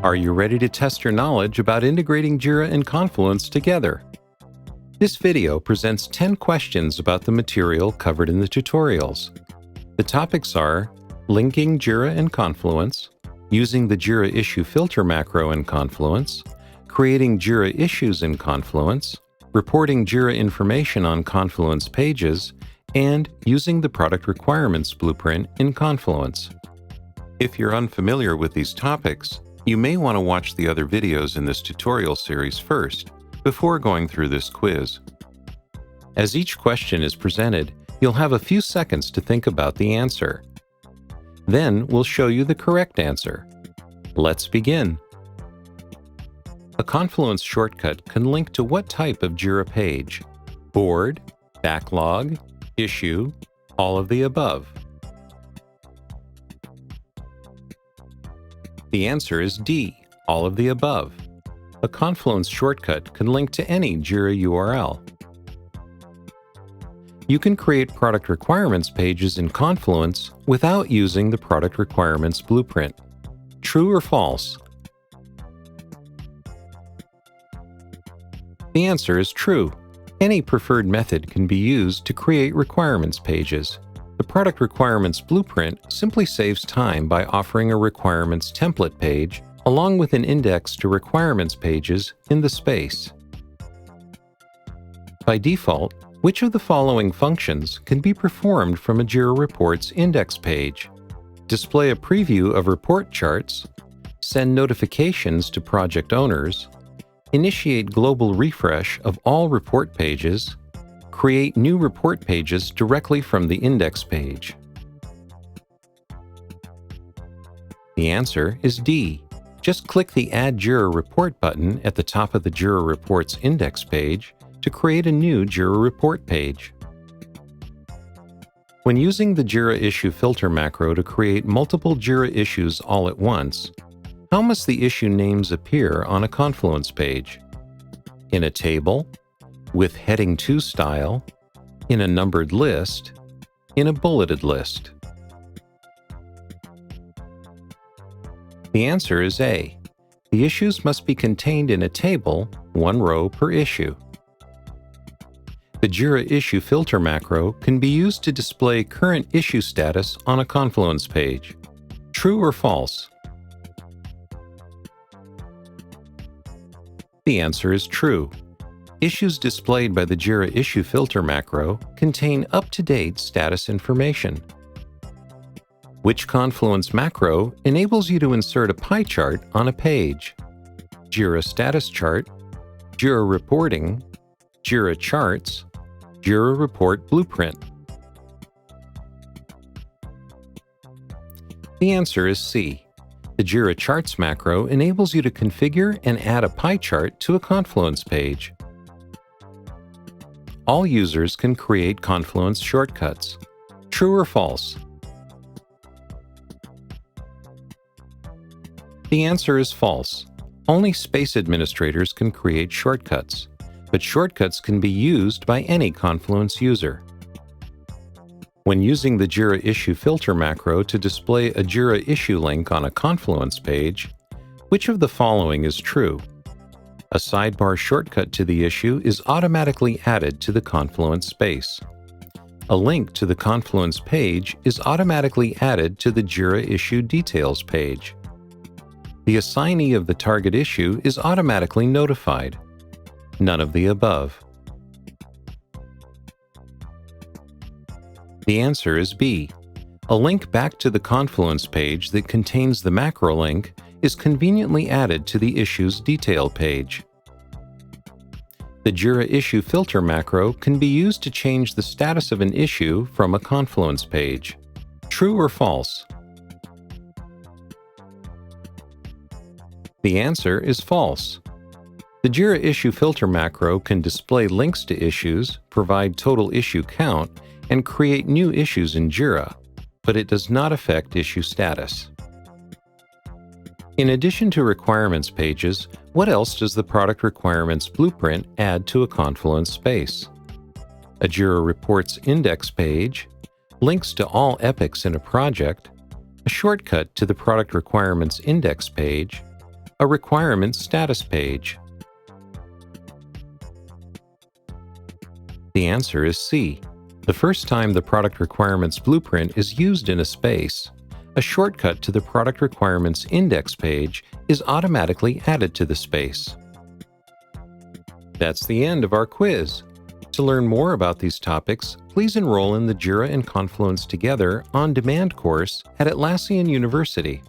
Are you ready to test your knowledge about integrating Jira and Confluence together? This video presents 10 questions about the material covered in the tutorials. The topics are linking Jira and Confluence, using the Jira Issue filter macro in Confluence, creating Jira issues in Confluence, reporting Jira information on Confluence pages, and using the product requirements blueprint in Confluence. If you're unfamiliar with these topics, you may want to watch the other videos in this tutorial series first, before going through this quiz. As each question is presented, you'll have a few seconds to think about the answer. Then we'll show you the correct answer. Let's begin. A Confluence shortcut can link to what type of Jira page? Board, backlog, issue, all of the above. The answer is D, all of the above. A Confluence shortcut can link to any Jira URL. You can create product requirements pages in Confluence without using the product requirements blueprint. True or false? The answer is true. Any preferred method can be used to create requirements pages. The product requirements blueprint simply saves time by offering a requirements template page along with an index to requirements pages in the space. By default, which of the following functions can be performed from a Jira Reports index page? Display a preview of report charts, send notifications to project owners, initiate global refresh of all report pages, create new report pages directly from the index page. The answer is D. Just click the Add Jira Report button at the top of the Jira Reports index page to create a new Jira Report page. When using the Jira Issue filter macro to create multiple Jira issues all at once, how must the issue names appear on a Confluence page? In a table, with heading to style, in a numbered list, in a bulleted list? The answer is A. The issues must be contained in a table, one row per issue. The Jira Issue filter macro can be used to display current issue status on a Confluence page. True or false? The answer is true. Issues displayed by the Jira Issue filter macro contain up-to-date status information. Which Confluence macro enables you to insert a pie chart on a page? Jira Status Chart, Jira Reporting, Jira Charts, Jira Report Blueprint. The answer is C. The Jira Charts macro enables you to configure and add a pie chart to a Confluence page. All users can create Confluence shortcuts. True or false? The answer is false. Only space administrators can create shortcuts, but shortcuts can be used by any Confluence user. When using the Jira Issue filter macro to display a Jira issue link on a Confluence page, which of the following is true? A sidebar shortcut to the issue is automatically added to the Confluence space. A link to the Confluence page is automatically added to the Jira Issue Details page. The assignee of the target issue is automatically notified. None of the above. The answer is B. A link back to the Confluence page that contains the macro link is conveniently added to the issue's detail page. The Jira Issue filter macro can be used to change the status of an issue from a Confluence page. True or false? The answer is false. The Jira Issue filter macro can display links to issues, provide total issue count, and create new issues in Jira, but it does not affect issue status. In addition to requirements pages, what else does the product requirements blueprint add to a Confluence space? A Jira Reports index page, links to all epics in a project, a shortcut to the product requirements index page, A requirements status page. The answer is C. The first time the product requirements blueprint is used in a space, a shortcut to the product requirements index page is automatically added to the space. That's the end of our quiz. To learn more about these topics, please enroll in the Jira and Confluence Together on-demand course at Atlassian University.